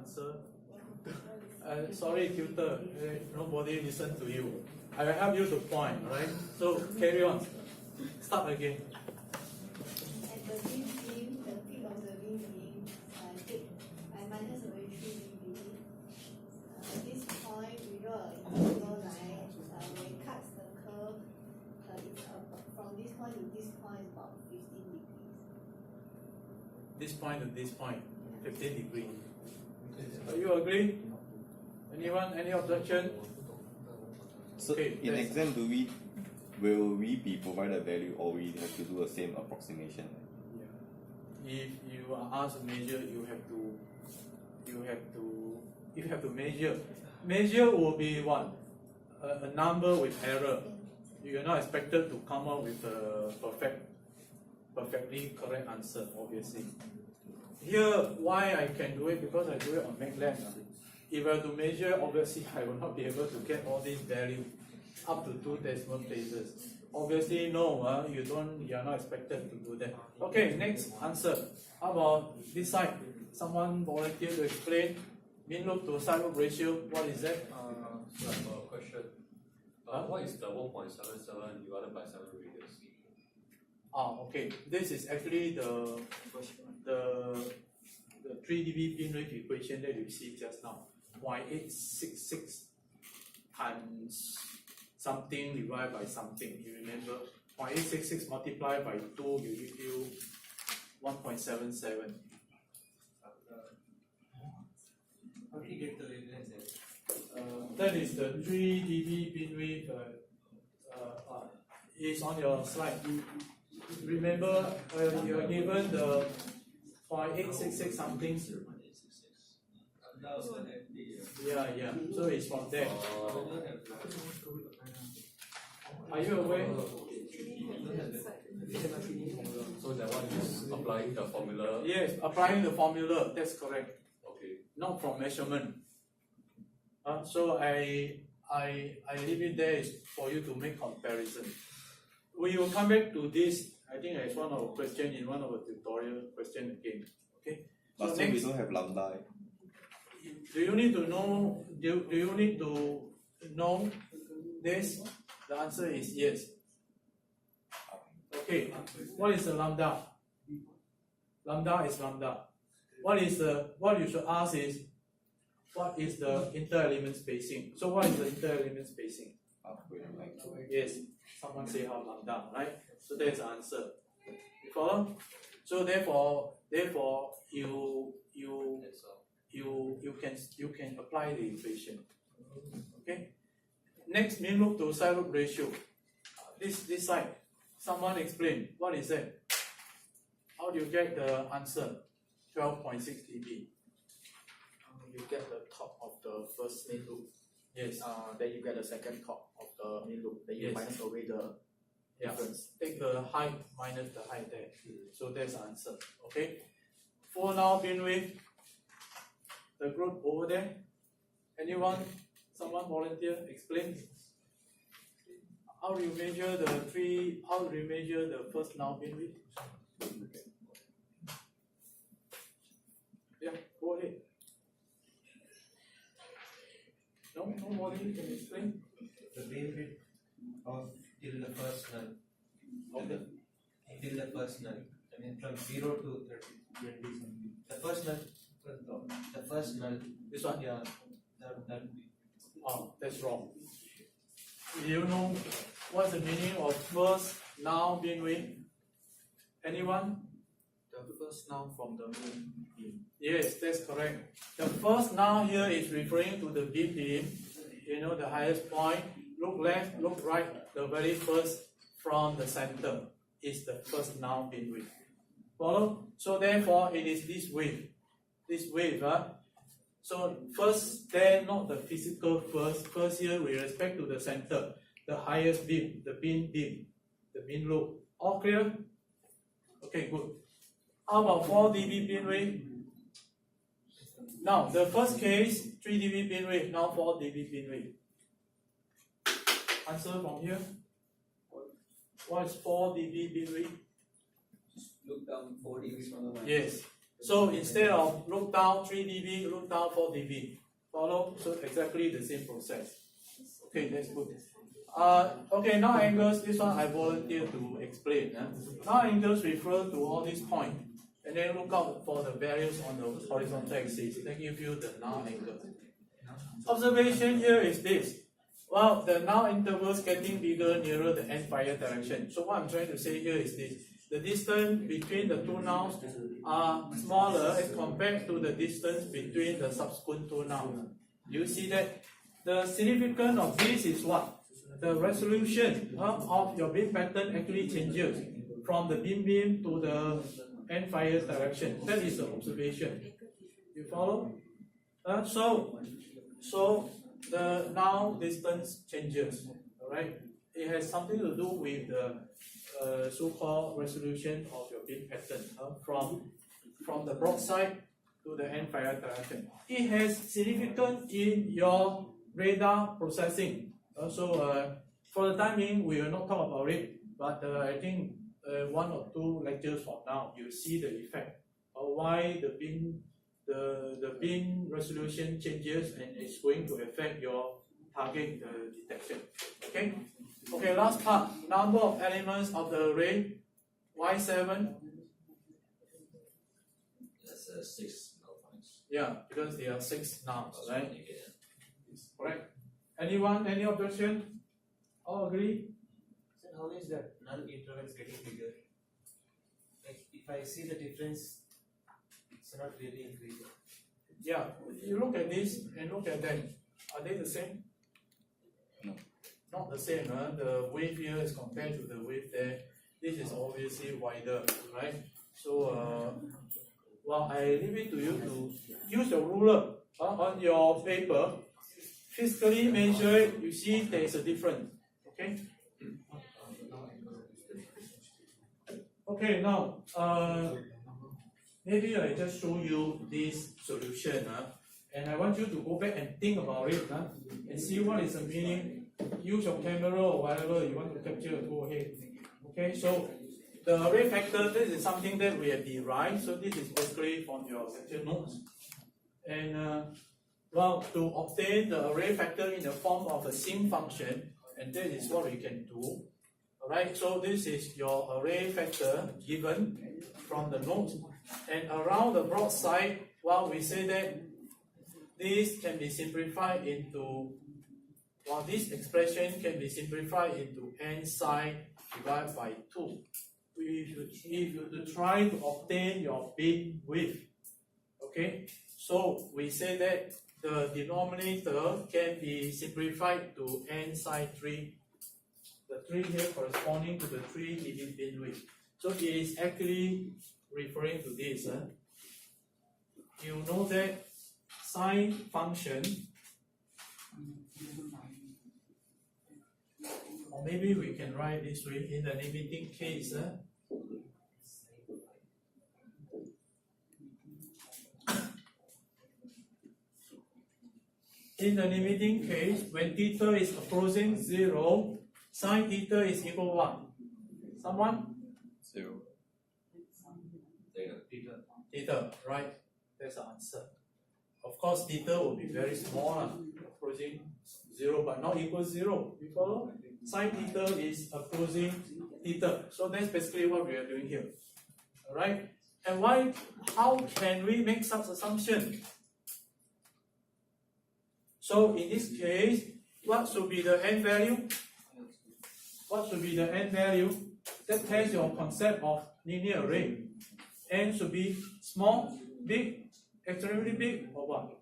answer? Sorry, tutor, nobody listen to you. I will help you to point, right? So carry on. Start again. At the beam, the peak of the beam being I minus away 3 dB. At this point, we draw a integral line. When it cuts the curve, from this point to this point is about 15 degrees. This point to this point, 15 degrees. Do you agree? Anyone? Any objection? So Okay, in exam, will we be provided value, or we have to do the same approximation? Yeah. If you are asked to measure, you have to measure. Measure will be what? A number with error. You are not expected to come up with a perfectly correct answer, obviously. Here, why I can do it? Because I do it on MATLAB. If I have to measure, obviously I will not be able to get all these values up to 2 decimal places. Obviously, no, you are not expected to do that. Okay, next answer. How about this side? Someone volunteer to explain. Mean loop to side loop ratio. What is that? So I have a question. What is the 1.77 divided by 7 radius? Okay. This is actually the 3 dB beam rate equation that you see just now. 0.866 times something divided by something. You remember 0.866 multiplied by 2 will give you 1.77. How do you get the wavelength? That is the 3 dB beam rate. Is on your slide. Remember, you are given the 0.866 something. Yeah. So it's from there. Are you aware? So that one is applying the formula? Yes, applying the formula. That's correct. Okay. Not from measurement. So I leave it there is for you to make comparison. We will come back to this. I think it's one of the questions in one of the tutorial question again. Okay. But So still we next, don't have lambda. do you need to know? Do you need to know this? The answer is yes. Okay. What is the lambda? Lambda is lambda. What you should ask is what is the inter-element spacing? So what is the inter-element spacing? Yes. Someone say how lambda, right? So that's the answer. You follow? So therefore you can apply the equation. Okay. Next, mean loop to side loop ratio. This side. Someone explain what is that? How do you get the answer? 12.6 dB. You get the top of the first main loop. Yes. Then you get the second top of the main loop. Then you Yes. minus away the difference. Take the height minus the height there. So that's the answer. Okay. For now, beam width. The group over there. Anyone? Someone volunteer? Explain. How do you measure the how do you measure the first now beam width? Yeah, go ahead. Nobody can explain. The beam width of till the first null. Okay. Till the first null. I mean from 0 to 20 something. The first null. The first null. This one? Yeah. That Oh, that's wrong. Do you know what's the meaning of first now beam width? Anyone? The first now from the main beam. Yes, that's correct. The first now here is referring to the beam. You know, the highest point. Look left, look right. The very first from the center is the first now beam width. Follow? So therefore, it is this wave. This wave, So first there, not the physical first. First here with respect to the center, the highest beam, the beam, the beam loop. All clear? Okay, good. How about 4 dB beam rate? Now the first case 3 dB beam rate. Now 4 dB beam rate. Answer from here. What is 4 dB beam rate? Look down 4 degrees from the line. Yes. So instead of look down 3 dB, look down 4 dB. Follow? So exactly the same process. Okay, that's good. Okay, now angles, this one I volunteer to explain. Now angles refer to all these points. And then look out for the values on the horizontal axis. That give you the now angle. Observation here is this. Well, the now intervals getting bigger nearer the end fire direction. So what I'm trying to say here is this. The distance between the two nows are smaller as compared to the distance between the subsequent two nows. You see that? The significance of this is what? The resolution of your beam pattern actually changes from the beam to the end fire direction. That is the observation. You follow? So the now distance changes. Alright? It has something to do with the so-called resolution of your beam pattern from the broadside to the end fire direction. It has significance in your radar processing. For the time being, we will not talk about it, but I think 1 or 2 lectures from now, you see the effect of why the beam resolution changes and it's going to affect your target detection. Okay? Okay, last part, number of elements of the array, Y7. That's 6 null points. Yeah, because there are 6 nouns, right? Correct. Anyone, any objection? All agree? So how is that null interval is getting bigger? Like if I see the difference, it's not really increasing. Yeah, you look at this and look at them. Are they the same? No. Not the same. The wave here is compared to the wave there. This is obviously wider, right? So, well, I leave it to you to use your ruler on your paper. Physically measure it. You see there is a difference. Okay. Okay. Now, maybe I just show you this solution, and I want you to go back and think about it, and see what is the meaning. Use your camera or whatever you want to capture. Go ahead. Okay. So the array factor, this is something that we have derived. So this is basically from your lecture notes, and well, to obtain the array factor in the form of a sinc function, and that is what we can do. Alright, so this is your array factor given from the note. And around the broadside, well, we say that this can be simplified into, well, this expression can be simplified into n psi divided by 2. If you try to obtain your beam width, okay, so we say that the denominator can be simplified to n psi 3. The 3 here corresponding to the 3 dB beam width. So it is actually referring to this. You know that sine function, or maybe we can write this way in the limiting case. In the limiting case, when theta is approaching 0, sine theta is equal to what? Someone? 0. Theta, right? That's the answer. Of course, theta will be very small, approaching 0, but not equal to 0. You follow? Sine theta is approaching theta. So that's basically what we are doing here. Alright? And why? How can we make such assumption? So in this case, what should be the n value? What should be the n value? That tells your concept of linear array. N should be small, big, extremely big, or what?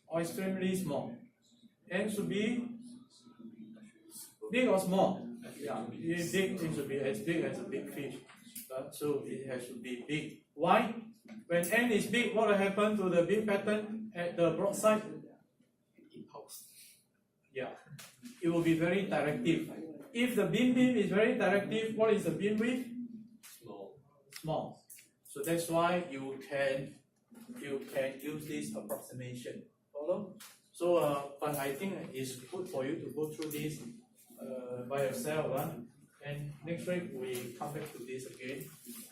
Or extremely small. N should be big or small? Yeah, big, it should be as big as a big fish. So it has to be big. Why? When n is big, what will happen to the beam pattern at the broadside? Yeah, it will be very directive. If the beam is very directive, what is the beam width? Small. So that's why you can use this approximation. Follow? So, but I think it's good for you to go through this by yourself. And next week we come back to this again.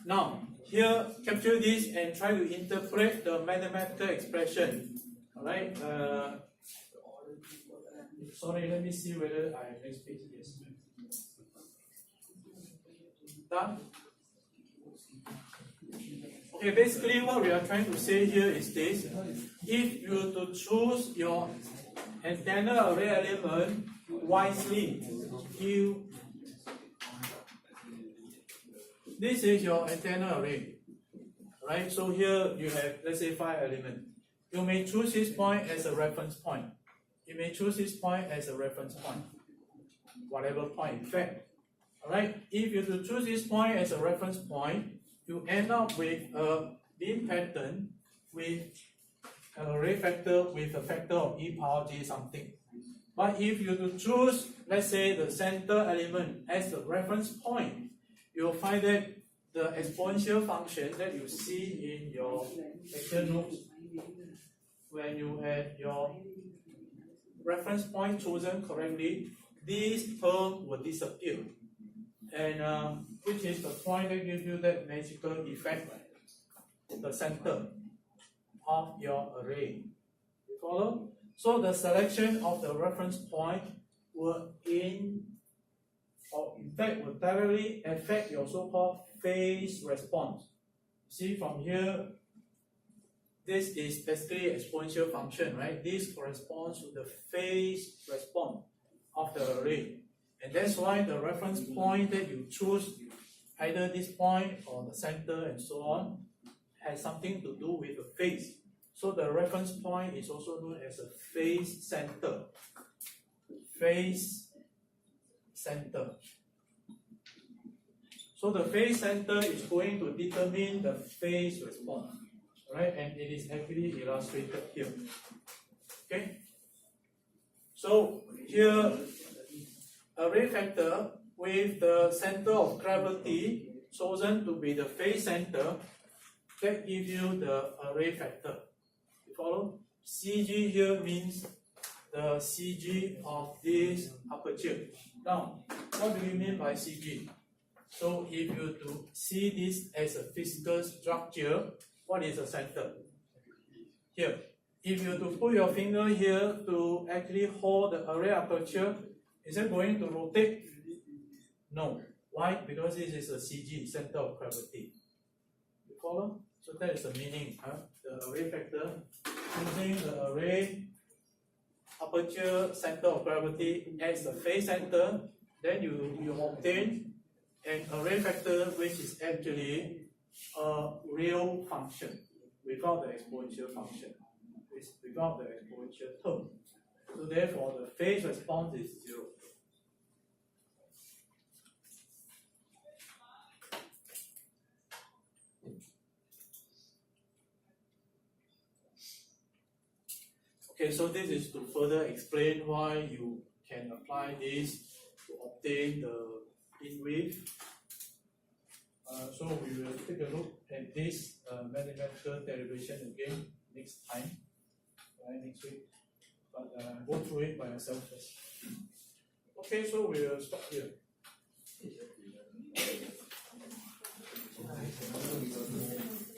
Now, here, capture this and try to interpret the mathematical expression. Alright, sorry, let me see whether I have next page. Yes. Done? Okay, basically what we are trying to say here is this. If you were to choose your antenna array element wisely, this is your antenna array. Right? So here you have, let's say, 5 elements. You may choose this point as a reference point. You may choose this point as a reference point. Whatever point, in fact. Alright? If you to choose this point as a reference point, you end up with a beam pattern with an array factor with a factor of e power j something. But if you to choose, let's say, the center element as the reference point, you'll find that the exponential function that you see in your lecture notes, when you have your reference point chosen correctly, this term will disappear. And which is the point that gives you that magical effect, the center of your array. You follow? So the selection of the reference point will in fact will directly affect your so-called phase response. See from here, this is basically exponential function, right? This corresponds to the phase response of the array. And that's why the reference point that you choose, either this point or the center and so on, has something to do with the phase. So the reference point is also known as a phase center. Phase center. So the phase center is going to determine the phase response, right? And it is actually illustrated here. Okay? So here, array factor with the center of gravity chosen to be the phase center, that gives you the array factor. You follow? CG here means the CG of this aperture. Now, what do you mean by CG? So if you to see this as a physical structure, what is the center? Here. If you to put your finger here to actually hold the array aperture, is it going to rotate? No. Why? Because this is a CG, center of gravity. You follow? So that is the meaning. The array factor, using the array aperture center of gravity as the phase center, then you obtain an array factor which is actually a real function without the exponential function, without the exponential term. So therefore the phase response is 0. Okay, so this is to further explain why you can apply this to obtain the beam width. So we will take a look at this mathematical derivation again next time, right, next week. But go through it by yourself first. Okay, so we will stop here.